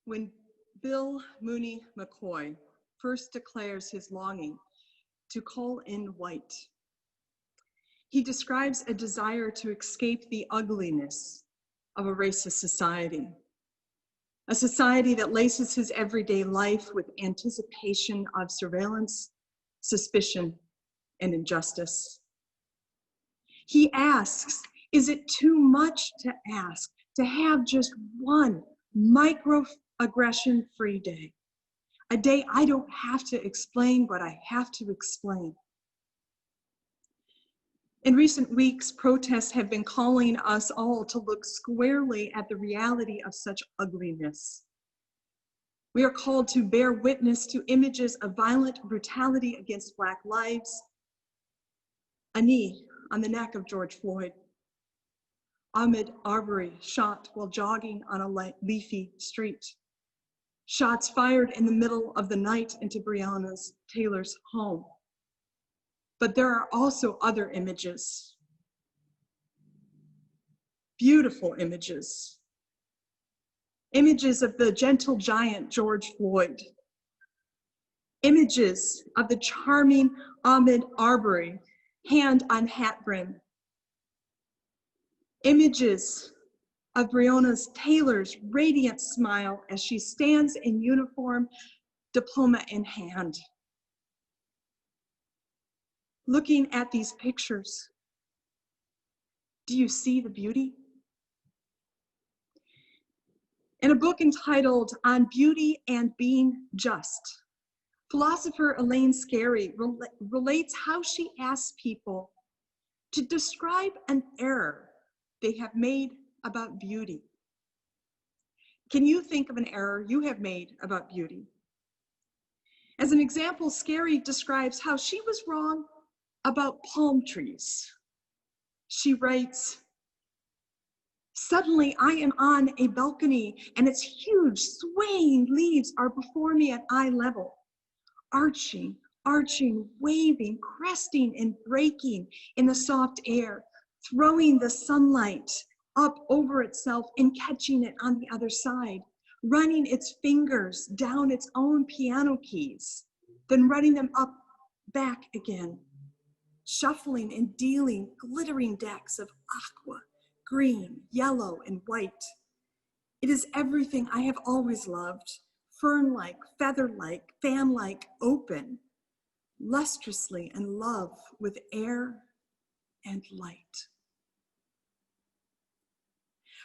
When Bill Mooney McCoy first declares his longing to call in white, he describes a desire to escape the ugliness of a racist society, a society that laces his everyday life with anticipation of surveillance, suspicion, and injustice. He asks, is it too much to ask to have just one microaggression-free day? A day I don't have to explain what I have to explain. In recent weeks, protests have been calling us all to look squarely at the reality of such ugliness. We are called to bear witness to images of violent brutality against Black lives, a knee on the neck of George Floyd, Ahmaud Arbery shot while jogging on a leafy street, shots fired in the middle of the night into Breonna Taylor's home. But there are also other images, beautiful images, images of the gentle giant George Floyd, images of the charming Ahmaud Arbery, hand on hat brim, images of Breonna Taylor's radiant smile as she stands in uniform, diploma in hand. Looking at these pictures, do you see the beauty? In a book entitled On Beauty and Being Just, philosopher Elaine Scarry relates how she asks people to describe an error they have made about beauty. Can you think of an error you have made about beauty? As an example, Scarry describes how she was wrong about palm trees. She writes, "Suddenly I am on a balcony and its huge swaying leaves are before me at eye level, arching, waving, cresting and breaking in the soft air, throwing the sunlight up over itself and catching it on the other side, running its fingers down its own piano keys, then running them up back again, shuffling and dealing glittering decks of aqua, green, yellow, and white. It is everything I have always loved, fern-like, feather-like, fan-like, open, lustrously in love with air and light."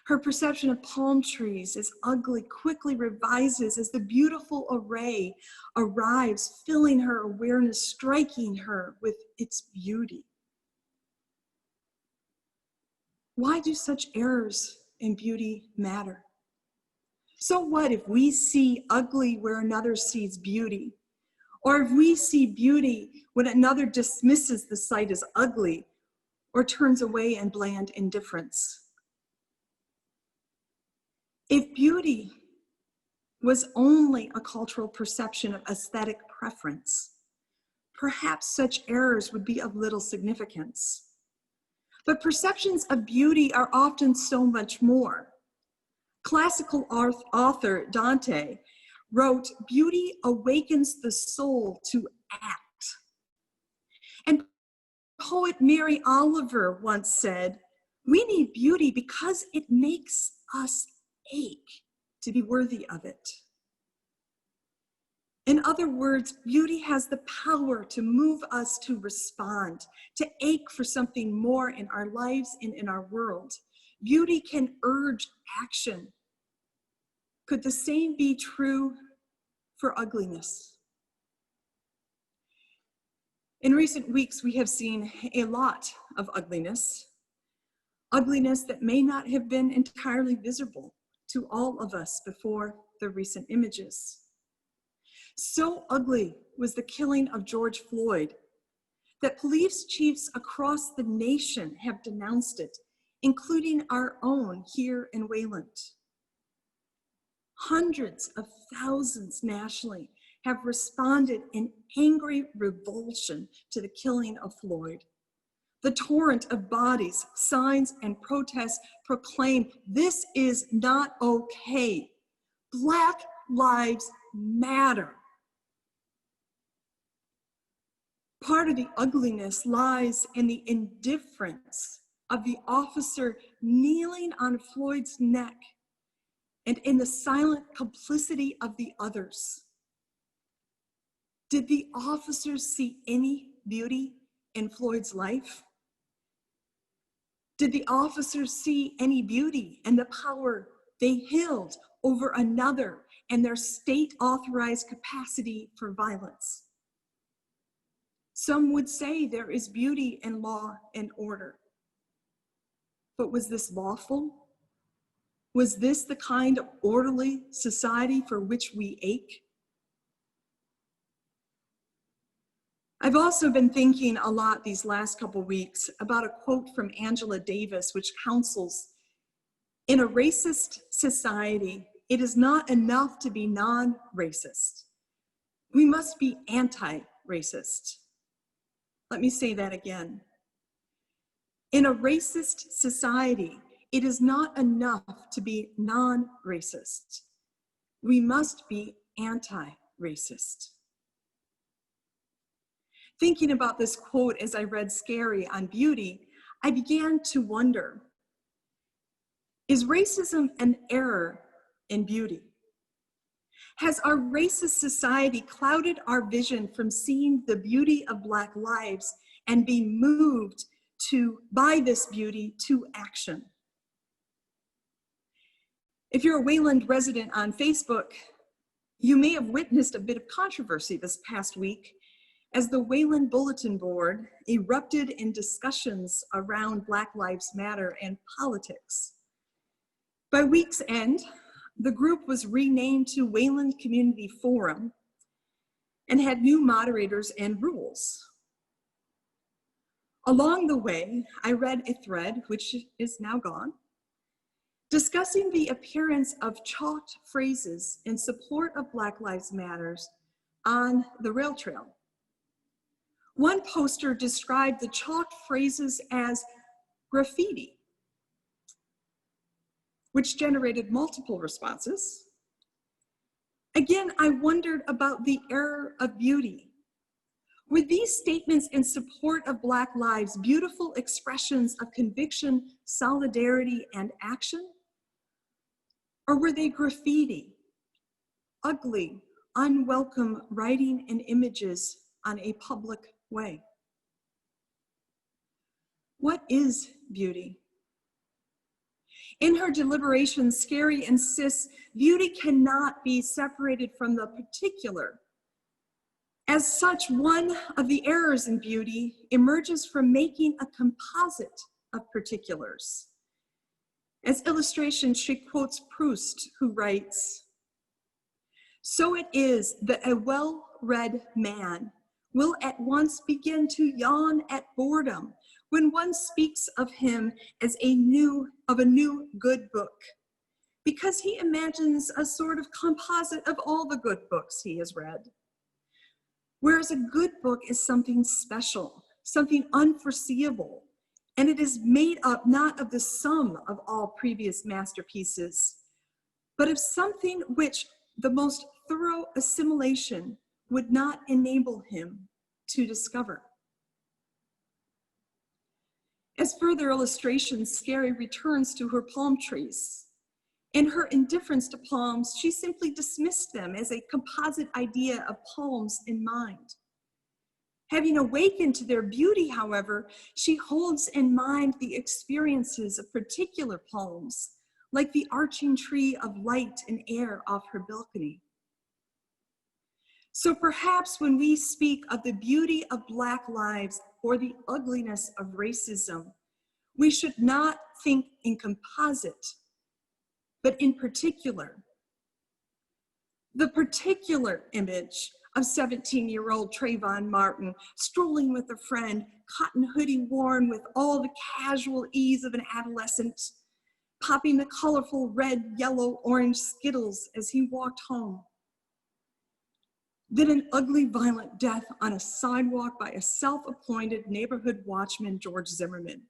Her perception of palm trees as ugly quickly revises as the beautiful array arrives, filling her awareness, striking her with its beauty. Why do such errors in beauty matter? So what if we see ugly where another sees beauty? Or if we see beauty when another dismisses the sight as ugly or turns away in bland indifference? If beauty was only a cultural perception of aesthetic preference, perhaps such errors would be of little significance. But perceptions of beauty are often so much more. Classical author Dante wrote, "Beauty awakens the soul to act." And poet Mary Oliver once said, "We need beauty because it makes us ache to be worthy of it." In other words, beauty has the power to move us to respond, to ache for something more in our lives and in our world. Beauty can urge action. Could the same be true for ugliness? In recent weeks, we have seen a lot of ugliness that may not have been entirely visible to all of us before the recent images. So ugly was the killing of George Floyd that police chiefs across the nation have denounced it, including our own here in Wayland. Hundreds of thousands nationally have responded in angry revulsion to the killing of Floyd. The torrent of bodies, signs, and protests proclaim this is not okay. Black lives matter. Part of the ugliness lies in the indifference of the officer kneeling on Floyd's neck and in the silent complicity of the others. Did the officers see any beauty in Floyd's life? Did the officers see any beauty in the power they held over another and their state-authorized capacity for violence? Some would say there is beauty in law and order. But was this lawful? Was this the kind of orderly society for which we ache? I've also been thinking a lot these last couple weeks about a quote from Angela Davis, which counsels, "In a racist society, it is not enough to be non-racist. We must be anti-racist." Let me say that again. In a racist society, it is not enough to be non-racist. We must be anti-racist. Thinking about this quote as I read Scary on beauty, I began to wonder, is racism an error in beauty? Has our racist society clouded our vision from seeing the beauty of Black lives and being moved by this beauty to action? If you're a Wayland resident on Facebook, you may have witnessed a bit of controversy this past week as the Wayland Bulletin Board erupted in discussions around Black Lives Matter and politics. By week's end, the group was renamed to Wayland Community Forum and had new moderators and rules. Along the way, I read a thread, which is now gone, discussing the appearance of chalked phrases in support of Black Lives Matter on the rail trail. One poster described the chalked phrases as graffiti, which generated multiple responses. Again, I wondered about the error of beauty. Were these statements in support of Black lives beautiful expressions of conviction, solidarity, and action? Or were they graffiti, ugly, unwelcome writing and images on a public way? What is beauty? In her deliberations, Scary insists beauty cannot be separated from the particular. As such, one of the errors in beauty emerges from making a composite of particulars. As illustration, she quotes Proust, who writes, "So it is that a well-read man will at once begin to yawn at boredom when one speaks of him as a new good book, because he imagines a sort of composite of all the good books he has read. Whereas a good book is something special, something unforeseeable, and it is made up not of the sum of all previous masterpieces, but of something which the most thorough assimilation would not enable him to discover." As further illustration, Scary returns to her palm trees. In her indifference to palms, she simply dismissed them as a composite idea of palms in mind. Having awakened to their beauty, however, she holds in mind the experiences of particular palms, like the arching tree of light and air off her balcony. So perhaps when we speak of the beauty of Black lives or the ugliness of racism, we should not think in composite, but in particular. The particular image of 17-year-old Trayvon Martin strolling with a friend, cotton hoodie worn with all the casual ease of an adolescent, popping the colorful red, yellow, orange Skittles as he walked home. Then an ugly, violent death on a sidewalk by a self-appointed neighborhood watchman, George Zimmerman.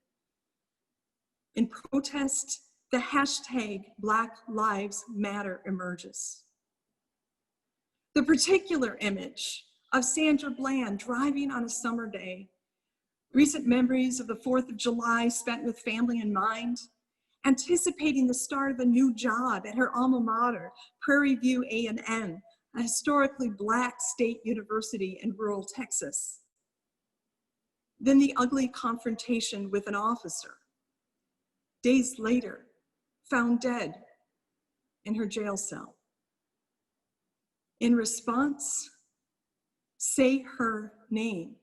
In protest, the hashtag Black Lives Matter emerges. The particular image of Sandra Bland driving on a summer day, recent memories of the 4th of July spent with family in mind, anticipating the start of a new job at her alma mater, Prairie View A&M, a historically Black state university in rural Texas. Then the ugly confrontation with an officer. Days later, found dead in her jail cell. In response, Say Her Name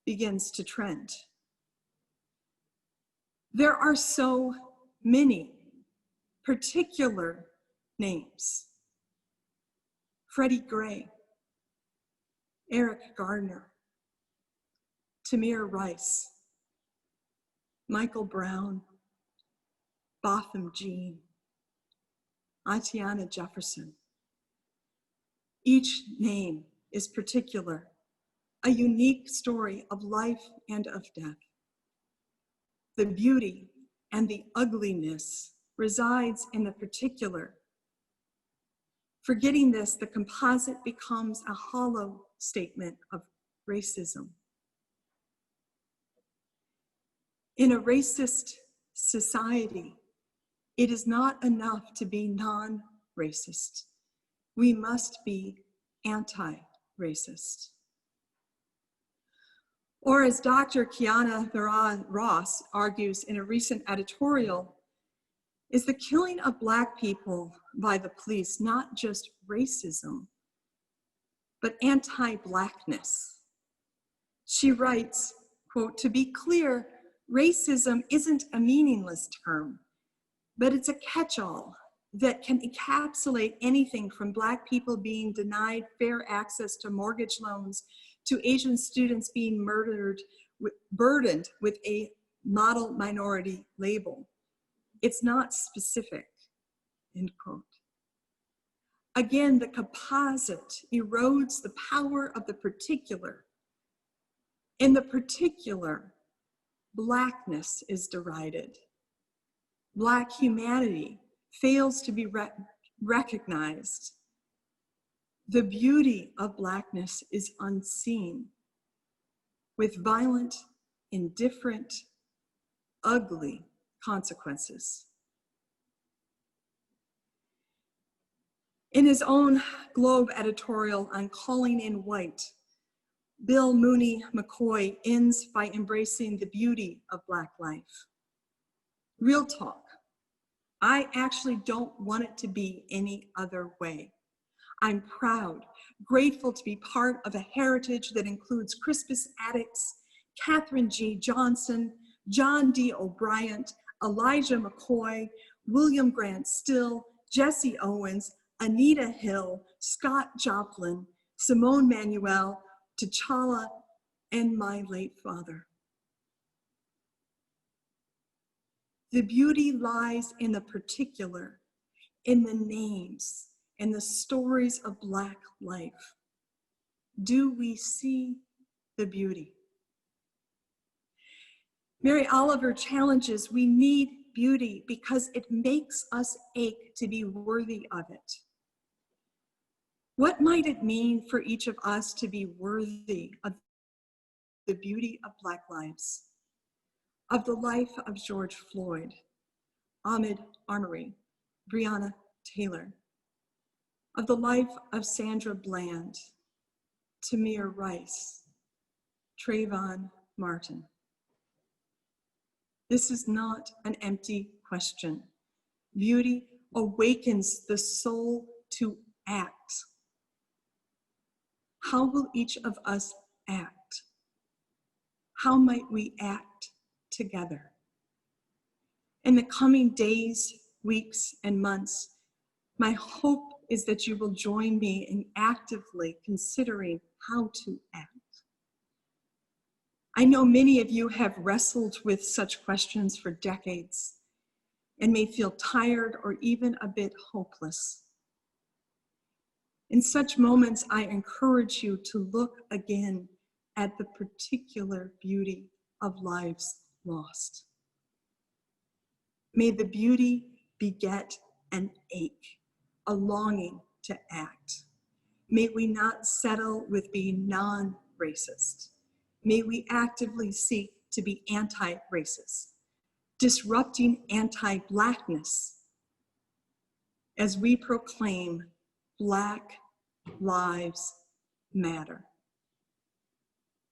begins to trend. There are so many particular names. Freddie Gray, Eric Gardner, Tamir Rice, Michael Brown, Botham Jean, Atiana Jefferson. Each name is particular, a unique story of life and of death. The beauty and the ugliness resides in the particular. Forgetting this, the composite becomes a hollow statement of racism. In a racist society, it is not enough to be non-racist. We must be anti-racist. Or as Dr. Kiana Ross argues in a recent editorial, is the killing of Black people by the police not just racism, but anti-Blackness? She writes, quote, "To be clear, racism isn't a meaningless term, but it's a catch-all that can encapsulate anything from Black people being denied fair access to mortgage loans to Asian students being burdened with a model minority label. It's not specific," end quote. Again, the composite erodes the power of the particular. In the particular, Blackness is derided. Black humanity fails to be recognized. The beauty of Blackness is unseen, with violent, indifferent, ugly consequences. In his own Globe editorial on Calling in White, Bill Mooney McCoy ends by embracing the beauty of Black life. Real talk. I actually don't want it to be any other way. I'm proud, grateful to be part of a heritage that includes Crispus Attucks, Katherine G. Johnson, John D. O'Brien, Elijah McCoy, William Grant Still, Jesse Owens, Anita Hill, Scott Joplin, Simone Manuel, T'Challa, and my late father. The beauty lies in the particular, in the names and the stories of Black life. Do we see the beauty? Mary Oliver challenges, we need beauty because it makes us ache to be worthy of it. What might it mean for each of us to be worthy of the beauty of Black lives, of the life of George Floyd, Ahmaud Arbery, Breonna Taylor, of the life of Sandra Bland, Tamir Rice, Trayvon Martin? This is not an empty question. Beauty awakens the soul to act. How will each of us act? How might we act together? In the coming days, weeks, and months, my hope is that you will join me in actively considering how to act. I know many of you have wrestled with such questions for decades and may feel tired or even a bit hopeless. In such moments, I encourage you to look again at the particular beauty of lives lost. May the beauty beget an ache, a longing to act. May we not settle with being non-racist. May we actively seek to be anti-racist, disrupting anti-Blackness as we proclaim Black Lives Matter.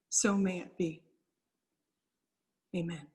So may it be. Amen.